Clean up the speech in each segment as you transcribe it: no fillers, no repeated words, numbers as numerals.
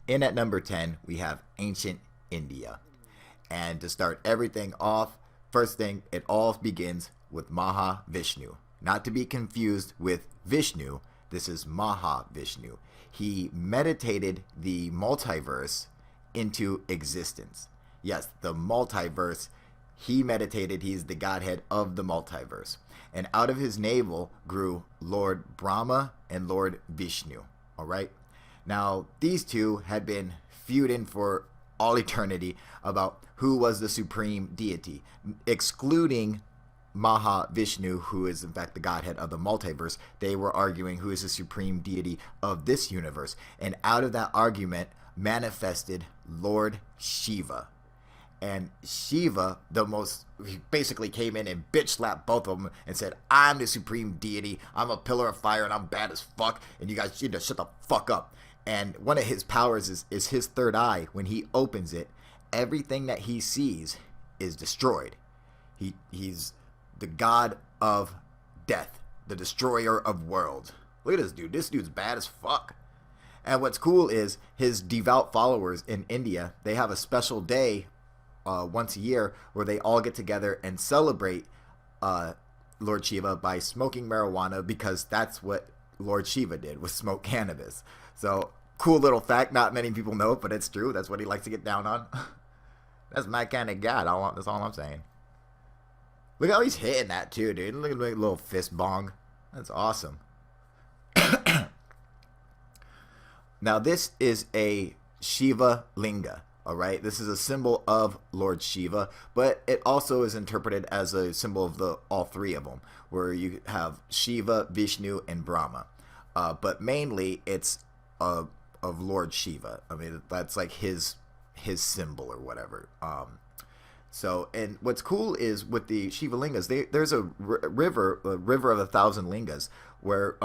In at number 10, we have ancient India. And to start everything off, first thing, it all begins with Mahavishnu. Not to be confused with Vishnu, this is Mahavishnu. He meditated the multiverse into existence. Yes, the multiverse, he meditated, he's the godhead of the multiverse. And out of his navel grew Lord Brahma and Lord Vishnu. All right? Now, these two had been feuding for all eternity about who was the supreme deity, excluding Mahavishnu, who is in fact the godhead of the multiverse. They were arguing who is the supreme deity of this universe. And out of that argument manifested Lord Shiva. And Shiva, he basically came in and bitch slapped both of them and said, I'm the supreme deity, I'm a pillar of fire, and I'm bad as fuck, and you guys need to shut the fuck up. And one of his powers is his third eye. When he opens it, everything that he sees is destroyed. He's the god of death, the destroyer of worlds. Look at this dude. This dude's bad as fuck. And what's cool is his devout followers in India, they have a special day once a year where they all get together and celebrate Lord Shiva by smoking marijuana, because that's what Lord Shiva did, was smoke cannabis. So, cool little fact. Not many people know it, but it's true. That's what he likes to get down on. That's my kind of god. That's all I'm saying. Look how he's hitting that too, dude. Look at the little fist bong. That's awesome. Now, this is a Shiva Linga. All right, this is a symbol of Lord Shiva, but it also is interpreted as a symbol of all three of them, where you have Shiva, Vishnu, and Brahma. But mainly, it's of Lord Shiva. I mean, that's like his symbol or whatever. So, and what's cool is with the Shiva Lingas, there's a river of 1,000 lingas, where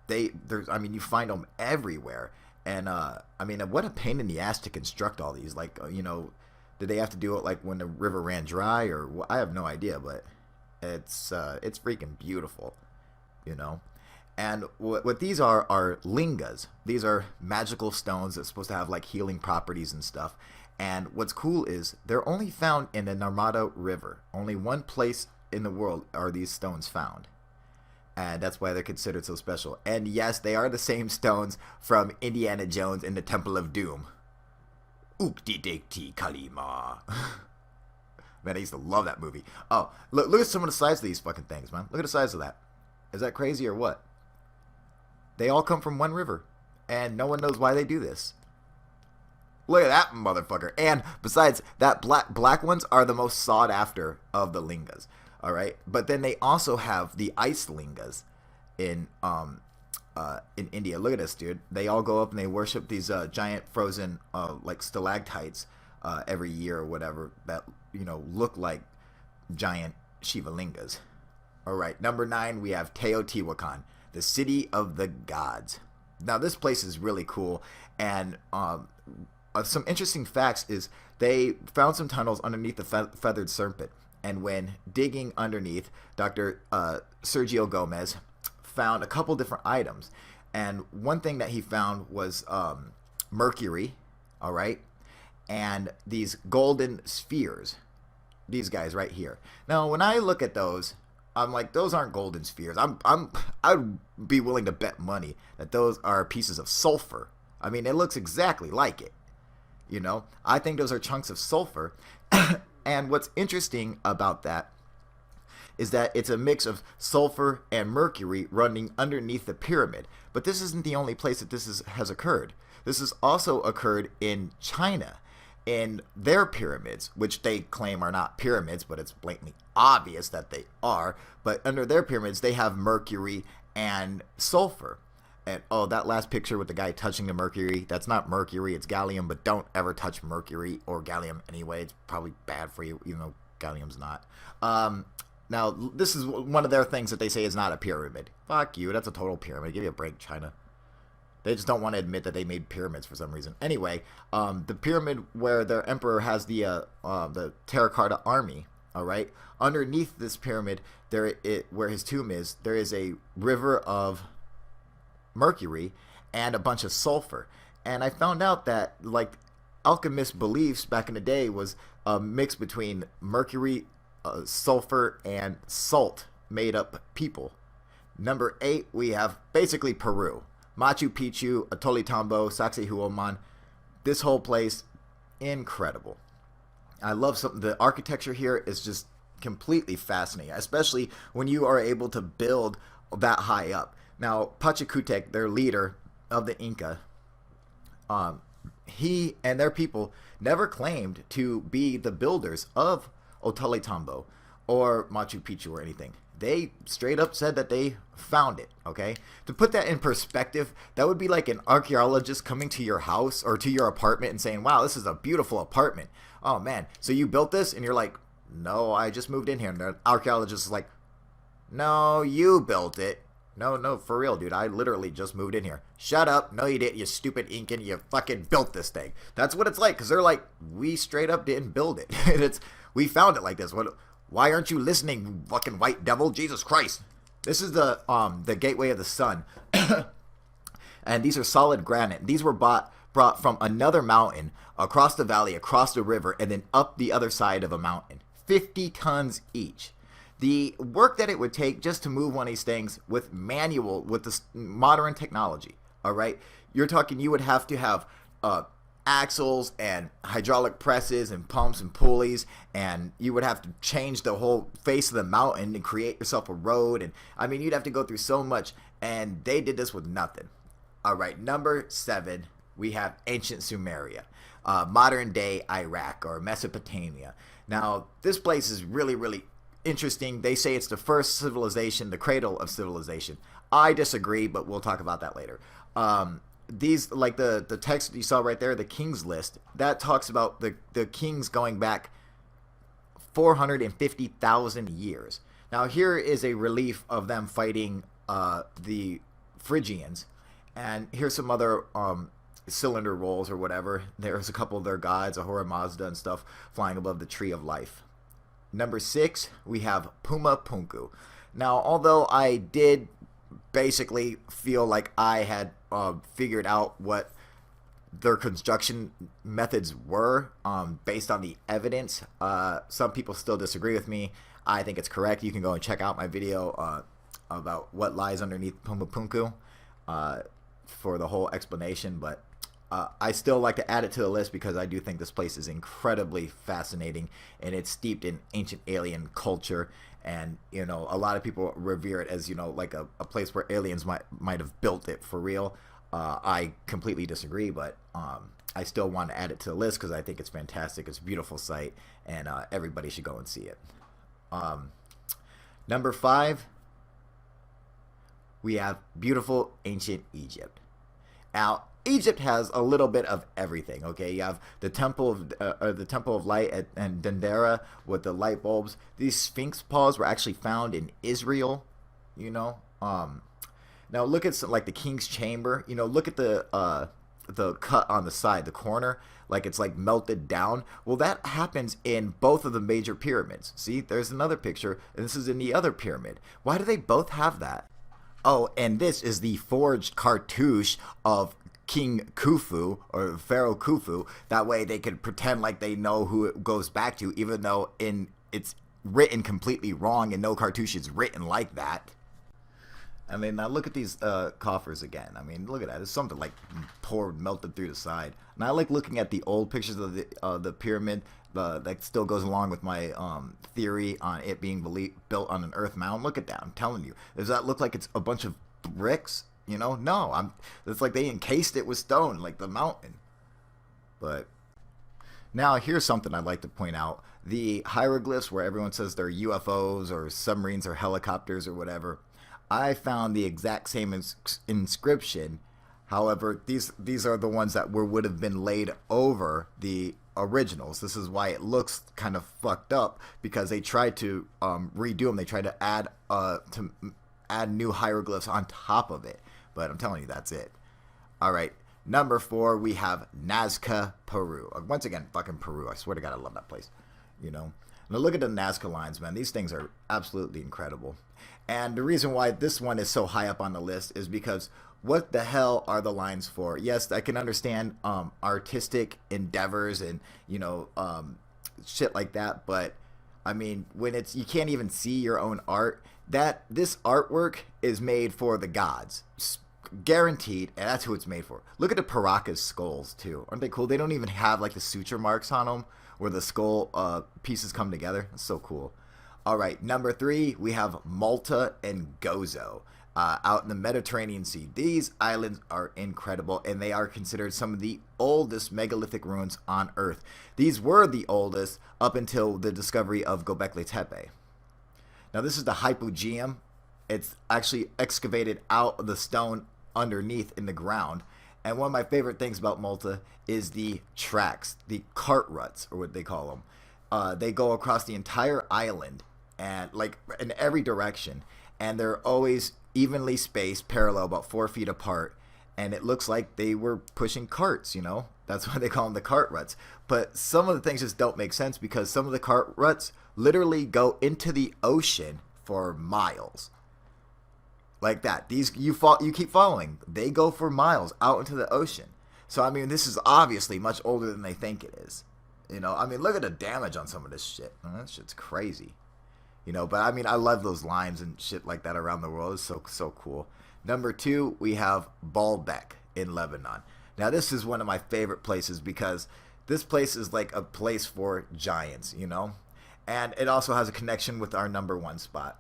you find them everywhere. And, what a pain in the ass to construct all these. Like, did they have to do it like when the river ran dry, or I have no idea, but it's freaking beautiful, And what these are lingas. These are magical stones that's supposed to have like healing properties and stuff. And what's cool is they're only found in the Narmada River. Only one place in the world are these stones found. And that's why they're considered so special. And yes, they are the same stones from Indiana Jones in the Temple of Doom. Ukti-dikti Kalima. Man, I used to love that movie. Oh, look at some of the size of these fucking things, man. Look at the size of that. Is that crazy or what? They all come from one river. And no one knows why they do this. Look at that motherfucker. And besides, that black ones are the most sought after of the lingas. All right, but then they also have the ice lingas in India. Look at this, dude. They all go up and they worship these giant frozen like stalactites every year or whatever that look like giant Shiva lingas. All right, number 9, we have Teotihuacan, the city of the gods. Now this place is really cool, and some interesting facts is they found some tunnels underneath the feathered serpent. And when digging underneath, Dr. Sergio Gomez found a couple different items. And one thing that he found was mercury, all right, and these golden spheres, these guys right here. Now, when I look at those, I'm like, those aren't golden spheres. I'd be willing to bet money that those are pieces of sulfur. I mean, it looks exactly like it. I think those are chunks of sulfur. And what's interesting about that is that it's a mix of sulfur and mercury running underneath the pyramid. But this isn't the only place that this has occurred. This has also occurred in China, in their pyramids, which they claim are not pyramids, but it's blatantly obvious that they are. But under their pyramids, they have mercury and sulfur. And that last picture with the guy touching the mercury, that's not mercury, it's gallium, but don't ever touch mercury or gallium anyway. It's probably bad for you, even though gallium's not. Now, this is one of their things that they say is not a pyramid. Fuck you, that's a total pyramid. Give me a break, China. They just don't want to admit that they made pyramids for some reason. Anyway, the pyramid where their emperor has the terracotta army, all right? Underneath this pyramid, where his tomb is, there is a river of mercury and a bunch of sulfur. And I found out that like alchemist beliefs back in the day was a mix between mercury, sulfur, and salt made up people. Number 8, we have basically Peru. Machu Picchu, Atolitambo, Sacsayhuaman. This whole place, incredible. I love something. The architecture here is just completely fascinating, especially when you are able to build that high up. Now, Pachacutec, their leader of the Inca, he and their people never claimed to be the builders of Ollantaytambo or Machu Picchu or anything. They straight up said that they found it, okay? To put that in perspective, that would be like an archaeologist coming to your house or to your apartment and saying, wow, this is a beautiful apartment. Oh, man, so you built this? And you're like, no, I just moved in here. And the archaeologist is like, no, you built it. No, for real, dude. I literally just moved in here. Shut up. No, you didn't, you stupid Incan. You fucking built this thing. That's what it's like, because they're like, we straight up didn't build it. We found it like this. Why aren't you listening, you fucking white devil? Jesus Christ. This is the gateway of the sun. And these are solid granite. These were brought from another mountain, across the valley, across the river, and then up the other side of a mountain. 50 tons each. The work that it would take just to move one of these things with the modern technology, all right? You're talking you would have to have axles and hydraulic presses and pumps and pulleys, and you would have to change the whole face of the mountain and create yourself a road. And I mean, you'd have to go through so much, and they did this with nothing. All right, number 7, we have ancient Sumeria, modern day Iraq or Mesopotamia. Now, this place is really, really interesting. They say it's the first civilization, the cradle of civilization. I disagree, but we'll talk about that later. These, like the text you saw right there, the King's List, that talks about the kings going back 450,000 years. Now, here is a relief of them fighting the Phrygians, and here's some other cylinder rolls or whatever. There's a couple of their gods, Ahura Mazda and stuff, flying above the tree of life. Number 6, we have Puma Punku. Now, although I did basically feel like I had figured out what their construction methods were based on the evidence, some people still disagree with me. I think it's correct. You can go and check out my video about what lies underneath Puma Punku for the whole explanation, but I still like to add it to the list because I do think this place is incredibly fascinating, and it's steeped in ancient alien culture. And, you know, a lot of people revere it as, you know, like a place where aliens might have built it for real. I completely disagree, but I still want to add it to the list because I think it's fantastic. It's a beautiful site, and everybody should go and see it. Number 5, we have beautiful ancient Egypt. Now, Egypt has a little bit of everything. Okay, you have the Temple of Light and Dendera with the light bulbs. These Sphinx paws were actually found in Israel. You know, now look at like the King's Chamber. You know, look at the cut on the side, the corner, like it's like melted down. Well, that happens in both of the major pyramids. See, there's another picture, and this is in the other pyramid. Why do they both have that? Oh, and this is the forged cartouche of King Khufu or Pharaoh Khufu. That way they could pretend like they know who it goes back to, even though it's written completely wrong and no cartouche is written like that. I mean, now look at these coffers again. I mean, look at that. There's something like poured, melted through the side. And I like looking at the old pictures of the pyramid. That still goes along with my theory on it being built on an earth mound. Look at that. I'm telling you. Does that look like it's a bunch of bricks? You know, no. It's like they encased it with stone, like the mountain. But now here's something I'd like to point out: the hieroglyphs, where everyone says they're UFOs or submarines or helicopters or whatever. I found the exact same inscription. However, these are the ones that would have been laid over the originals. This is why it looks kind of fucked up, because they tried to redo them. They tried to add new hieroglyphs on top of it. But I'm telling you, that's it. All right. Number 4, we have Nazca, Peru. Once again, fucking Peru. I swear to God, I love that place. You know? Now look at the Nazca lines, man. These things are absolutely incredible. And the reason why this one is so high up on the list is because what the hell are the lines for? Yes, I can understand artistic endeavors and shit like that, but I mean, when it's you can't even see your own art, that this artwork is made for the gods. Guaranteed, and that's who it's made for. Look at the Paraka's skulls too. Aren't they cool? They don't even have like the suture marks on them where the skull pieces come together. That's so cool. All right, number 3, we have Malta and Gozo. Out in the Mediterranean Sea. These islands are incredible, and they are considered some of the oldest megalithic ruins on Earth. These were the oldest up until the discovery of Göbekli Tepe. Now, this is the hypogeum. It's actually excavated out of the stone underneath in the ground. And one of my favorite things about Malta is the tracks, the cart ruts, or what they call them. They go across the entire island, and like in every direction, and they're always evenly spaced, parallel, about 4 feet apart, and it looks like they were pushing carts, That's why they call them the cart ruts. But some of the things just don't make sense because some of the cart ruts literally go into the ocean for miles. Like that. These you keep following. They go for miles out into the ocean. So I mean, this is obviously much older than they think it is. I mean, look at the damage on some of this shit. That shit's crazy. But I mean, I love those lines and shit like that around the world. It's so cool. Number 2, we have Baalbek in Lebanon. Now, this is one of my favorite places because this place is like a place for giants, and it also has a connection with our number 1 spot.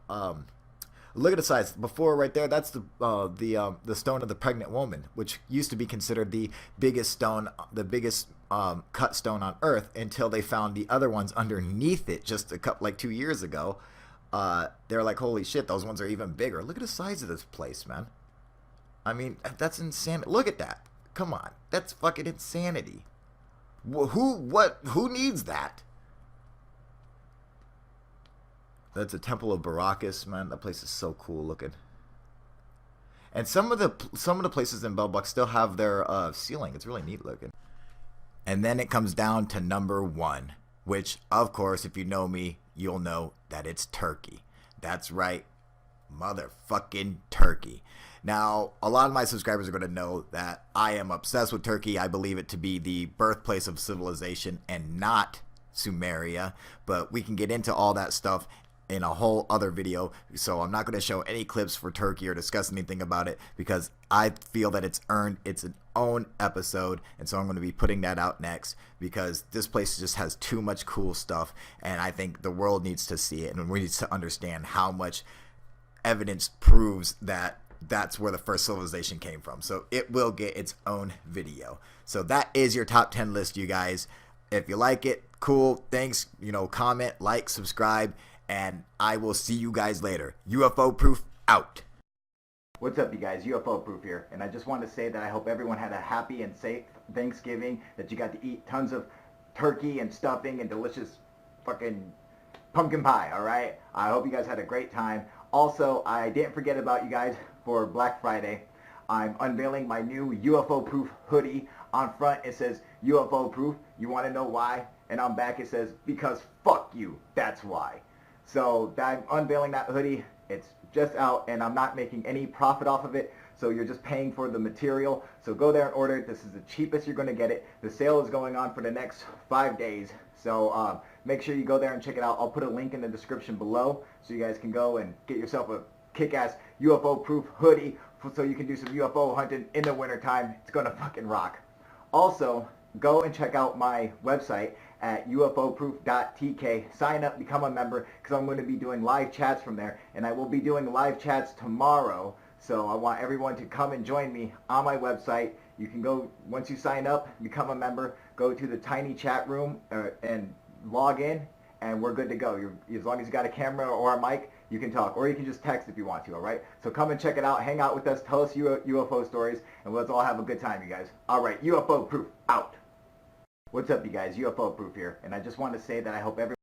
Look at the size. Before, right there, that's the stone of the pregnant woman, which used to be considered the biggest stone, the biggest cut stone on Earth, until they found the other ones underneath it just like 2 years ago. They're like, holy shit, those ones are even bigger. Look at the size of this place, man. I mean, that's insane. Look at that. Come on, that's fucking insanity. Who needs that? That's a Temple of Barakas, man. That place is so cool looking. And some of the places in Baalbek still have their ceiling. It's really neat looking. And then it comes down to number 1, which, of course, if you know me, you'll know that it's Turkey. That's right, motherfucking Turkey. Now, a lot of my subscribers are going to know that I am obsessed with Turkey. I believe it to be the birthplace of civilization and not Sumeria. But we can get into all that stuff in a whole other video, so I'm not going to show any clips for Turkey or discuss anything about it because I feel that it's earned its own episode, and so I'm going to be putting that out next because this place just has too much cool stuff, and I think the world needs to see it, and we need to understand how much evidence proves that that's where the first civilization came from. So it will get its own video. So that is your top 10 list, you guys. If you like it, cool, thanks, comment, like, subscribe, and I will see you guys later. UFO Proof out. What's up, you guys? UFO Proof here. And I just want to say that I hope everyone had a happy and safe Thanksgiving, that you got to eat tons of turkey and stuffing and delicious fucking pumpkin pie, alright? I hope you guys had a great time. Also, I didn't forget about you guys for Black Friday. I'm unveiling my new UFO Proof hoodie. On front, it says UFO Proof. You want to know why? And on back, it says, because fuck you. That's why. So I'm unveiling that hoodie. It's just out, and I'm not making any profit off of it, so you're just paying for the material. So go there and order it. This is the cheapest you're going to get it. The sale is going on for the next 5 days, so make sure you go there and check it out. I'll put a link in the description below so you guys can go and get yourself a kick-ass UFO-proof hoodie so you can do some UFO hunting in the wintertime. It's going to fucking rock. Also, go and check out my website at ufoproof.tk. Sign up, become a member, because I'm going to be doing live chats from there, and I will be doing live chats tomorrow, so I want everyone to come and join me on my website. You can go, once you sign up, become a member, go to the tiny chat room and log in, and we're good to go. As long as you got a camera or a mic, you can talk, or you can just text if you want to, alright? So come and check it out, hang out with us, tell us UFO stories, and let's all have a good time, you guys. Alright, UFO Proof, out. What's up, you guys? UFO Proof here, and I just want to say that I hope everyone